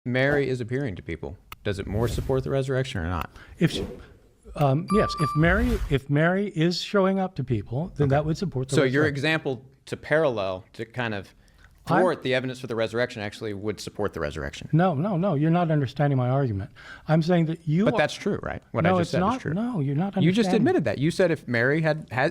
Mary is appearing to people, does it more support the resurrection or not? If she, yes, if Mary is showing up to people, then that would support the resurrection. So your example to parallel to kind of thwart the evidence for the resurrection actually would support the resurrection. No, you're not understanding my argument. I'm saying that But that's true, right? What I just said is true. No, you're not understanding. You just admitted that. You said if Mary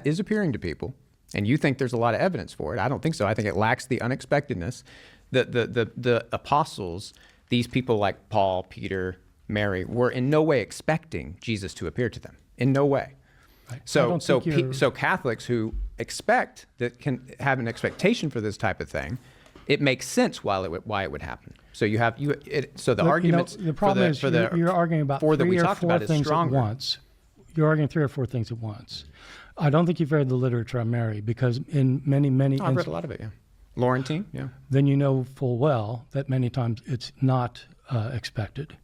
is appearing to people, and you think there's a lot of evidence for it. I don't think so. I think it lacks the unexpectedness. The apostles, these people like Paul, Peter, Mary, were in no way expecting Jesus to appear to them. In no way. Right. So Catholics who expect, that can have an expectation for this type of thing, it makes sense why it would happen. So you have so the arguments. The problem is you're arguing about three or four things at once. You're arguing 3 or 4 things at once. I don't think you've read the literature on Mary, because in many I've read a lot of it. Yeah, Laurentine. Yeah. Then you know full well that many times it's not expected.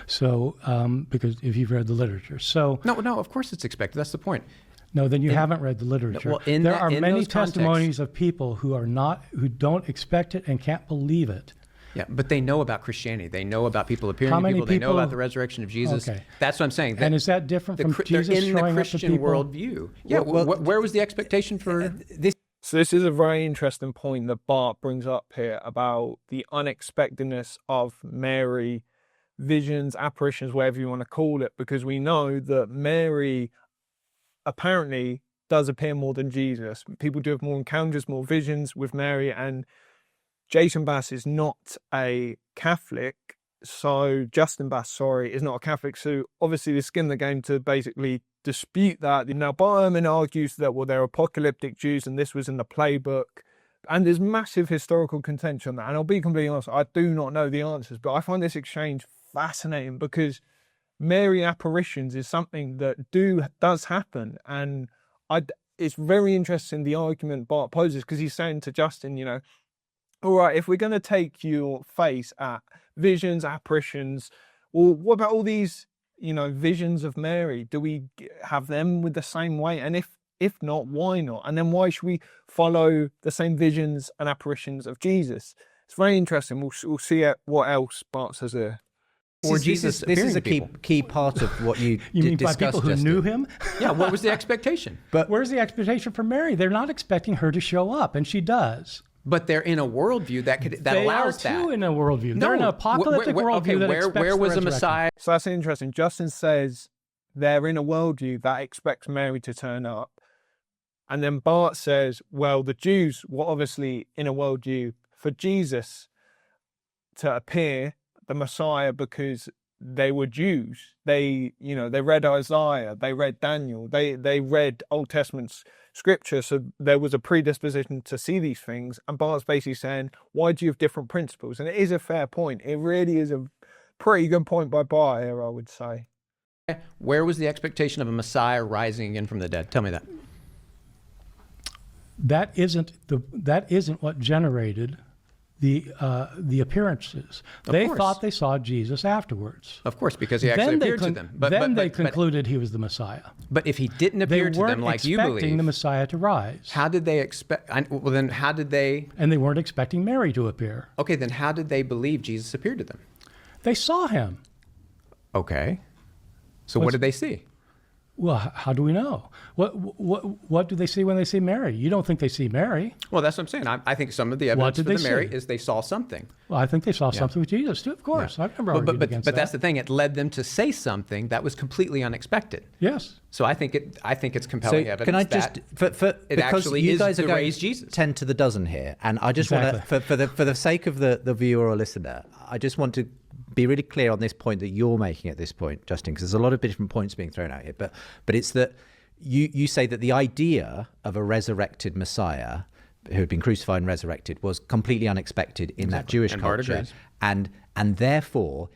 So because if you've read the literature, no, of course it's expected. That's the point. No, then you haven't read the literature. There are many testimonies of people who don't expect it and can't believe it. Yeah, but they know about Christianity. They know about people appearing to people. They know about the resurrection of Jesus. Okay. That's what I'm saying. And is that different from Jesus showing up to people? In the Christian worldview. Yeah, where was the expectation for this? So this is a very interesting point that Bart brings up here about the unexpectedness of Mary, visions, apparitions, whatever you want to call it, because we know that Mary apparently does appear more than Jesus. People do have more encounters, more visions with Mary, and Jason Bass is not a Catholic, so Justin Bass, is not a Catholic, so obviously they skin the game to basically dispute that. Now, Bart Ehrman argues that, well, they're apocalyptic Jews and this was in the playbook, and there's massive historical contention on that, and I'll be completely honest, I do not know the answers, but I find this exchange fascinating because Mary apparitions is something that does happen, and it's very interesting the argument Bart poses, because he's saying to Justin, all right, if we're going to take your face at visions, apparitions, well, what about all these, visions of Mary? Do we have them with the same weight? And if not, why not? And then why should we follow the same visions and apparitions of Jesus? It's very interesting. We'll see what else Bart says there. Or Jesus. This is a key part of what you mean discussed. By people who knew him? Yeah. What was the expectation? But where's the expectation for Mary? They're not expecting her to show up, and she does. But they're in a worldview that allows that. They are too in a worldview. They're in an apocalyptic worldview that expects where was the Messiah? So that's interesting. Justin says they're in a worldview that expects Mary to turn up. And then Bart says, well, the Jews were obviously in a worldview for Jesus to appear, the Messiah, because they were Jews. They read Isaiah, they read Daniel, they read Old Testament scripture, so there was a predisposition to see these things. And Bart's basically saying, why do you have different principles? And it is a fair point. It really is a pretty good point by Bart here, I would say. Where was the expectation of a Messiah rising again from the dead? Tell me that. That isn't what generated the appearances. They thought they saw Jesus afterwards. Of course, because he actually appeared to them. Then they concluded he was the Messiah. But if he didn't appear to them like you believe... They weren't expecting the Messiah to rise. How did they expect... Well, then how did they... And they weren't expecting Mary to appear. Okay, then how did they believe Jesus appeared to them? They saw him. Okay. So what did they see? Well, how do we know? What do they see when they see Mary? You don't think they see Mary. Well, that's what I'm saying. I think some of the evidence for the Mary is they saw something. Well, I think they saw something with Jesus too, of course. Yeah. I've never argued against that. But that's the thing. It led them to say something that was completely unexpected. Yes. So I think it's compelling evidence can I just, that it actually is the raised Jesus. 10 to the dozen here, and I just want to, for the sake of the viewer or listener, I just want to be really clear on this point that you're making at this point, Justin, because there's a lot of different points being thrown out here. But it's that you say that the idea of a resurrected Messiah who had been crucified and resurrected was completely unexpected in that Jewish culture, and therefore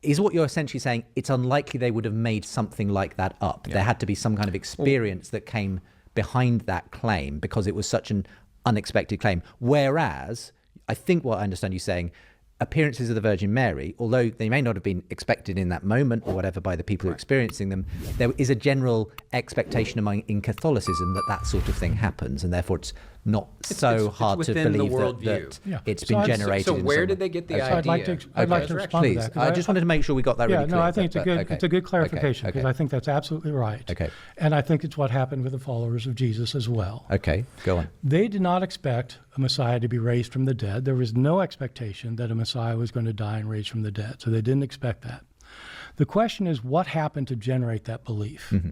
is what you're essentially saying. It's unlikely they would have made something like that up. Yeah. There had to be some kind of experience that came behind that claim because it was such an unexpected claim. Whereas I think what I understand you saying, appearances of the Virgin Mary, although they may not have been expected in that moment or whatever by the people who are experiencing them, there is a general expectation in Catholicism that sort of thing happens, and therefore it's not so hard to believe that it's been generated. So where did they get the idea? I'd like to respond to that. I just wanted to make sure we got that really clear. No, I think it's a good clarification, because I think that's absolutely right. Okay. And I think it's what happened with the followers of Jesus as well. Okay, go on. They did not expect a Messiah to be raised from the dead. There was no expectation that a Messiah was going to die and raised from the dead. So they didn't expect that. The question is, what happened to generate that belief? Mm-hmm.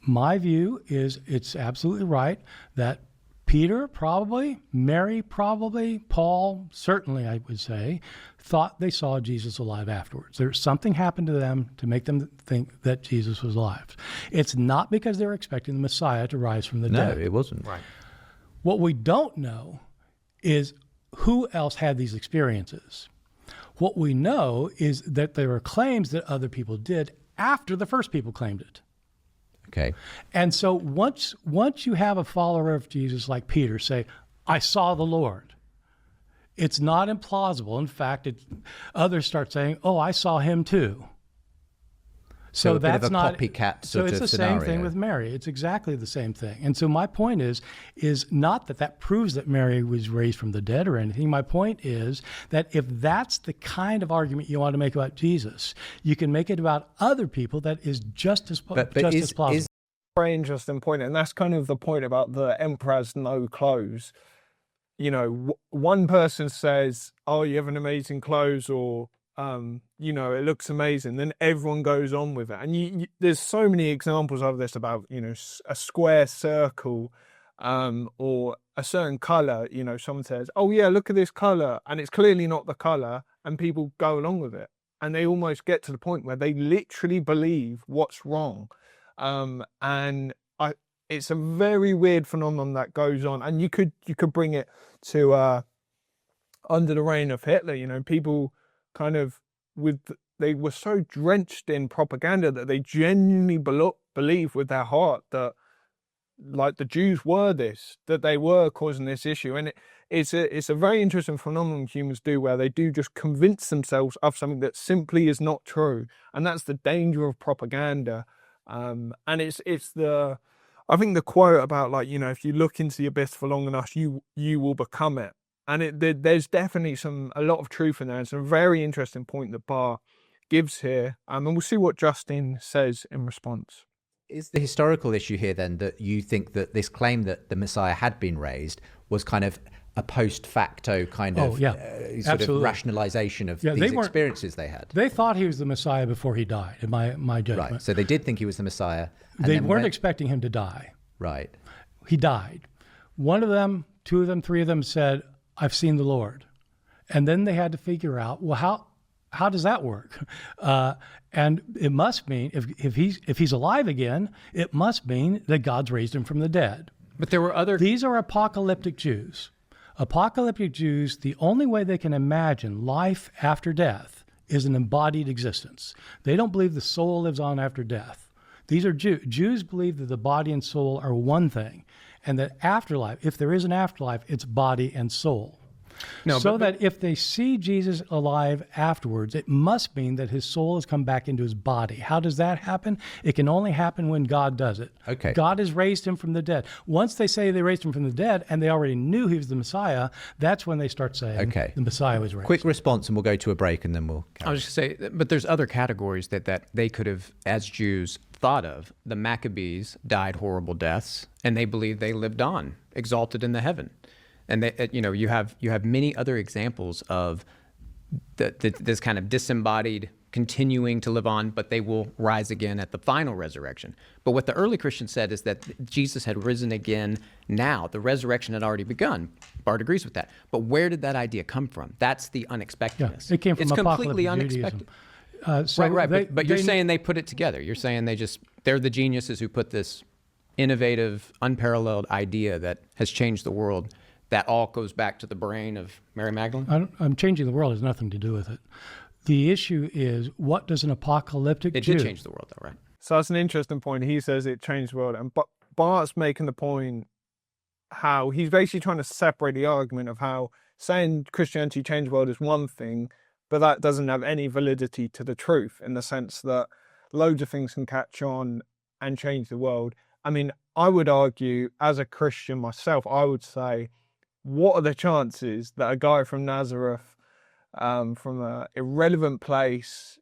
My view is it's absolutely right that Peter probably, Mary probably, Paul certainly, I would say, thought they saw Jesus alive afterwards. There's something happened to them to make them think that Jesus was alive. It's not because they were expecting the Messiah to rise from the dead. No, it wasn't. Right. What we don't know is who else had these experiences. What we know is that there were claims that other people did after the first people claimed it. Okay. And so once you have a follower of Jesus like Peter say, I saw the Lord, it's not implausible. In fact, others start saying, oh, I saw him too. So that's not copycat. So it's the same thing with Mary. It's exactly the same thing. And so my point is not that proves that Mary was raised from the dead or anything. My point is that if that's the kind of argument you want to make about Jesus, you can make it about other people that is just as plausible. Is a very interesting point, and that's kind of the point about the emperor has no clothes. You know, one person says, "Oh, you have an amazing clothes," or you know, it looks amazing. Then everyone goes on with it. And there's so many examples of this about, you know, a square circle or a certain color. You know, someone says, oh, yeah, look at this color. And it's clearly not the color. And people go along with it. And they almost get to the point where they literally believe what's wrong. It's a very weird phenomenon that goes on. And you could bring it to under the reign of Hitler. You know, people kind of they were so drenched in propaganda that they genuinely believe with their heart that, like, the Jews were that they were causing this issue. And it's a very interesting phenomenon humans do, where they do just convince themselves of something that simply is not true. And that's the danger of propaganda. And it's I think the quote about, like, you know, if you look into the abyss for long enough, you will become it. And there's definitely a lot of truth in there. It's a very interesting point that Bart gives here. And we'll see what Justin says in response. Is the historical issue here then that you think that this claim that the Messiah had been raised was kind of a post facto kind of sort of rationalization of these experiences they had? They thought he was the Messiah before he died, in my judgment. Right. So they did think he was the Messiah. They weren't expecting him to die. Right. He died. One of them, two of them, three of them said, I've seen the Lord. And then they had to figure out, well, how does that work? And it must mean, if he's alive again, it must mean that God's raised him from the dead. But there were These are apocalyptic Jews. Apocalyptic Jews, the only way they can imagine life after death is an embodied existence. They don't believe the soul lives on after death. These are Jews. Jews believe that the body and soul are one thing, and that afterlife, if there is an afterlife, it's body and soul. That if they see Jesus alive afterwards, it must mean that his soul has come back into his body. How does that happen? It can only happen when God does it. Okay. God has raised him from the dead. Once they say they raised him from the dead and they already knew he was the Messiah, that's when they start saying the Messiah was raised. Quick response, and we'll go to a break, and then we'll carry on. I was just going to say, but there's other categories that they could have, as Jews, thought of. The Maccabees died horrible deaths, and they believe they lived on, exalted in the heaven. And they, you have many other examples of this kind of disembodied continuing to live on, but they will rise again at the final resurrection. But what the early Christians said is that Jesus had risen again now. The resurrection had already begun. Bart agrees with that. But where did that idea come from? That's the unexpectedness. Yeah, it came from it's completely unexpected. Right. But you're saying they put it together. You're saying they're the geniuses who put this innovative, unparalleled idea that has changed the world. That all goes back to the brain of Mary Magdalene? I'm changing the world has nothing to do with it. The issue is, what does an apocalyptic Jew... It did change the world, though, right? So that's an interesting point. He says it changed the world. And Bart's making the point how he's basically trying to separate the argument of how saying Christianity changed the world is one thing, but that doesn't have any validity to the truth, in the sense that loads of things can catch on and change the world, I mean, I would argue, as a Christian myself, I would say, what are the chances that a guy from Nazareth, from a irrelevant place,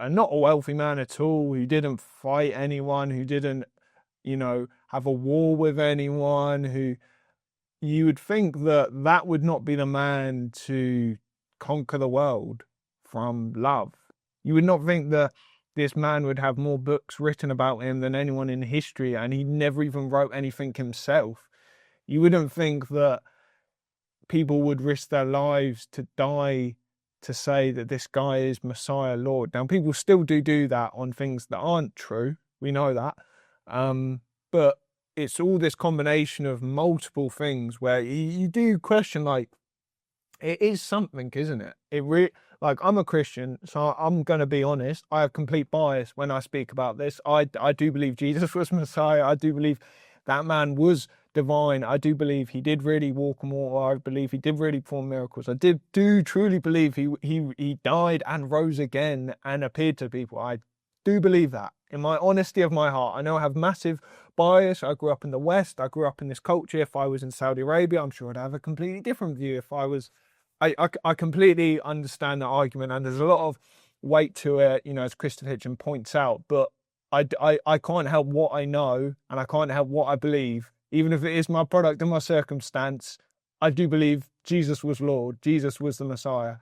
not a wealthy man at all, who didn't fight anyone, who didn't, have a war with anyone, who you would think that would not be the man to conquer the world from love. You would not think that this man would have more books written about him than anyone in history, and he never even wrote anything himself. You wouldn't think that people would risk their lives to die to say that this guy is Messiah, Lord. Now, people still do that on things that aren't true. We know that. But it's all this combination of multiple things where you do question, like, it is something, isn't it? Like, I'm a Christian, so I'm going to be honest. I have complete bias when I speak about this. I do believe Jesus was Messiah. I do believe that man was divine. I do believe he did really walk on water. I believe he did really perform miracles. I do truly believe he died and rose again and appeared to people. I do believe that. In my honesty of my heart, I know I have massive bias. I grew up in the West. I grew up in this culture. If I was in Saudi Arabia, I'm sure I'd have a completely different view. If I was, I completely understand the argument, and there's a lot of weight to it, as Christopher Hitchens points out. But I can't help what I know, and I can't help what I believe, even if it is my product and my circumstance. I do believe Jesus was Lord. Jesus was the Messiah.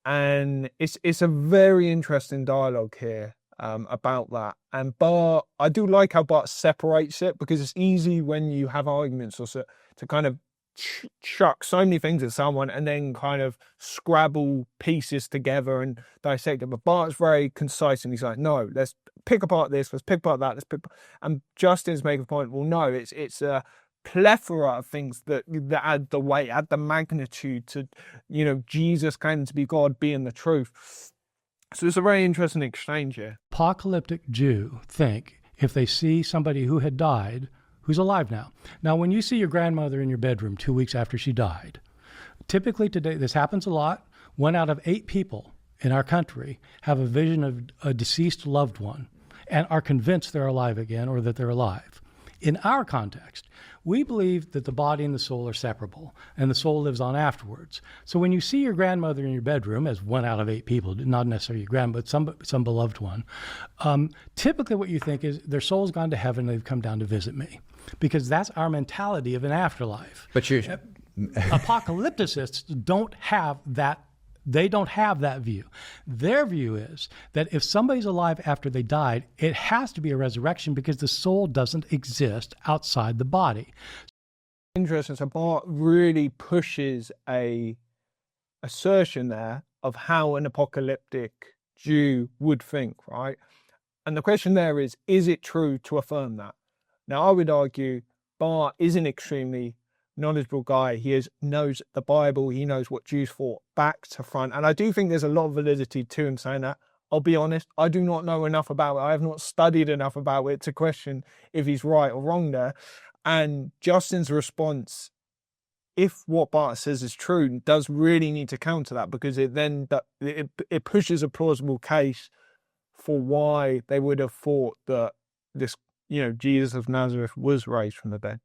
And it's a very interesting dialogue here about that. And Bart, I do like how Bart separates it, because it's easy when you have arguments or so to kind of chuck so many things at someone and then kind of scrabble pieces together and dissect it. But Bart's very concise, and he's like, no, let's pick apart this, let's pick apart that, and Justin's making a point, well, no, it's a plethora of things that add the weight, add the magnitude to, Jesus claiming to be God, being the truth. So it's a very interesting exchange here. Apocalyptic Jew think if they see somebody who had died, who's alive now. Now, when you see your grandmother in your bedroom 2 weeks after she died, typically today, this happens a lot, 1 out of 8 people in our country have a vision of a deceased loved one and are convinced they're alive again, or that they're alive. In our context, we believe that the body and the soul are separable, and the soul lives on afterwards. So when you see your grandmother in your bedroom, as 1 out of 8 people, not necessarily your grandmother, but some beloved one, typically what you think is their soul's gone to heaven, they've come down to visit me, because that's our mentality of an afterlife. But apocalypticists don't have that. They don't have that view. Their view is that if somebody's alive after they died, it has to be a resurrection, because the soul doesn't exist outside the body. Interesting. So Bart really pushes a assertion there of how an apocalyptic Jew would think, right? And the question there is it true to affirm that? Now, I would argue Bart is an extremely knowledgeable guy. He knows the Bible. He knows what Jews thought back to front. And I do think there's a lot of validity to him saying that. I'll be honest, I do not know enough about it. I have not studied enough about it to question if he's right or wrong there. And Justin's response, if what Bart says is true, does really need to counter that, because it pushes a plausible case for why they would have thought that this, Jesus of Nazareth was raised from the dead.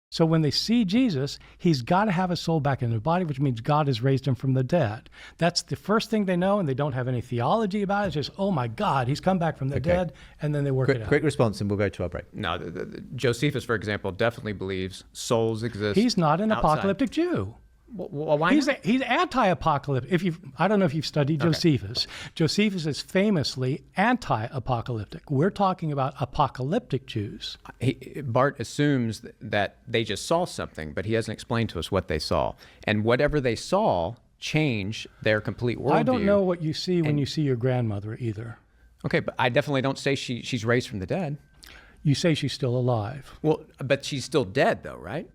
So when they see Jesus, he's got to have a soul back in his body, which means God has raised him from the dead. That's the first thing they know, and they don't have any theology about it. It's just, oh my God, he's come back from the dead, and then they work it out. Quick response, and we'll go to our break. No, Josephus, for example, definitely believes souls exist. He's not an outside. Apocalyptic Jew. Well, why he's not? He's anti-apocalyptic. I don't know if you've studied Josephus. Josephus is famously anti-apocalyptic. We're talking about apocalyptic Jews. Bart assumes that they just saw something, but he hasn't explained to us what they saw. And whatever they saw changed their complete worldview. I don't know what you see when you see your grandmother either. Okay, but I definitely don't say she's raised from the dead. You say she's still alive. Well, but she's still dead though, right?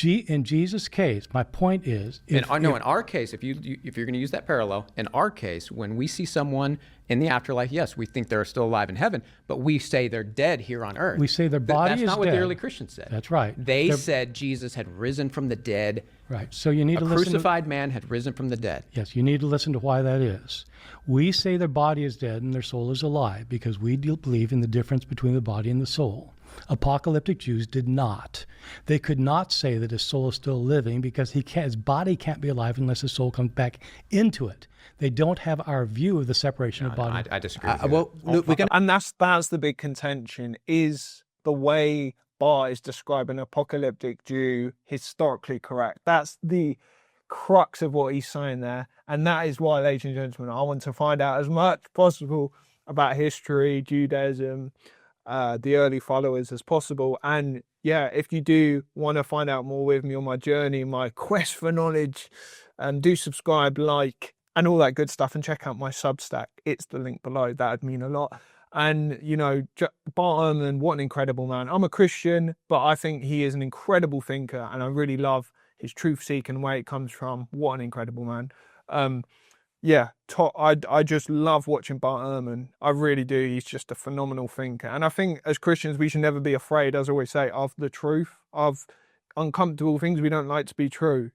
In Jesus' case, my point is, in our case, if you're going to use that parallel, in our case, when we see someone in the afterlife, yes, we think they're still alive in heaven, but we say they're dead here on earth. We say their body is dead. That's not what the early Christians said. That's right. They said Jesus had risen from the dead. Right. So you need to listen. A crucified man had risen from the dead. Yes, you need to listen to why that is. We say their body is dead and their soul is alive because we believe in the difference between the body and the soul. Apocalyptic Jews did not. They could not say that his soul is still living because his body can't be alive unless his soul comes back into it. They don't have our view of the separation of body. I disagree with you. Well, look, and that's the big contention, is the way Bart is describing apocalyptic Jew historically correct. That's the crux of what he's saying there. And that is why, ladies and gentlemen, I want to find out as much possible about history, Judaism, the early followers as possible. And yeah, if you do want to find out more with me on my journey, my quest for knowledge, do subscribe, like, and all that good stuff, and check out my Substack. It's the link below. That would mean a lot. And, Bart Ehrman, what an incredible man. I'm a Christian, but I think he is an incredible thinker, and I really love his truth-seeking and where it comes from. What an incredible man. I just love watching Bart Ehrman. I really do. He's just a phenomenal thinker. And I think as Christians, we should never be afraid, as I always say, of the truth, of uncomfortable things we don't like to be true.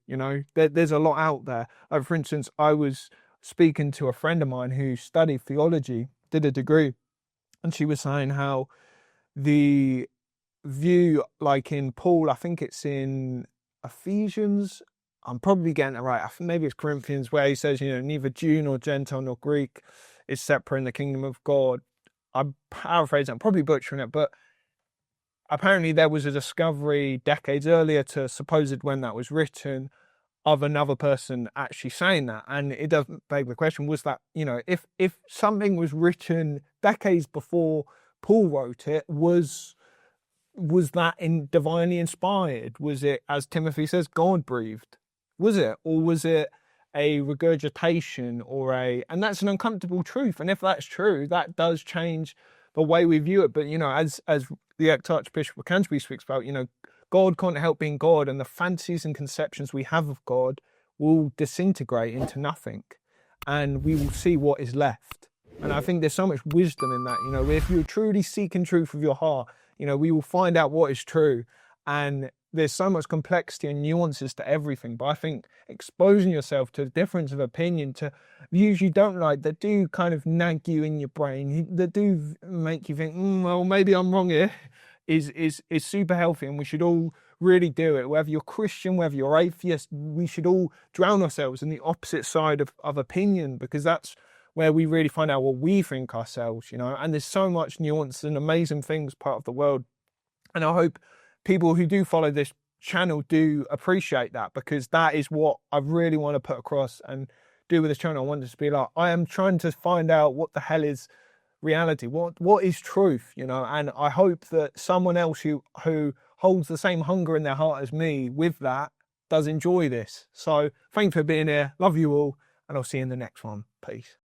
There's a lot out there. Like, for instance, I was speaking to a friend of mine who studied theology, did a degree, and she was saying how the view, like in Paul, I think it's in Ephesians, I'm probably getting it right, maybe it's Corinthians, where he says, neither Jew nor Gentile nor Greek is separate in the kingdom of God. I'm paraphrasing, I'm probably butchering it, but apparently there was a discovery decades earlier to supposed when that was written of another person actually saying that. And it does beg the question, was that, if something was written decades before Paul wrote it, was that divinely inspired? Was it, as Timothy says, God breathed? Was it? Or was it a regurgitation and that's an uncomfortable truth. And if that's true, that does change the way we view it. But, as the ex-Archbishop of Canterbury speaks about, God can't help being God, and the fantasies and conceptions we have of God will disintegrate into nothing, and we will see what is left. And I think there's so much wisdom in that. If you're truly seeking truth with your heart, we will find out what is true. And there's so much complexity and nuances to everything. But I think exposing yourself to a difference of opinion, to views you don't like, that do kind of nag you in your brain, that do make you think, well, maybe I'm wrong here, is super healthy. And we should all really do it. Whether you're Christian, whether you're atheist, we should all drown ourselves in the opposite side of opinion, because that's where we really find out what we think ourselves, And there's so much nuance and amazing things part of the world. And I hope people who do follow this channel do appreciate that, because that is what I really want to put across and do with this channel. I want it to be like, I am trying to find out what the hell is reality, what is truth, and I hope that someone else who holds the same hunger in their heart as me with that does enjoy this. So thanks for being here. Love you all, and I'll see you in the next one. Peace.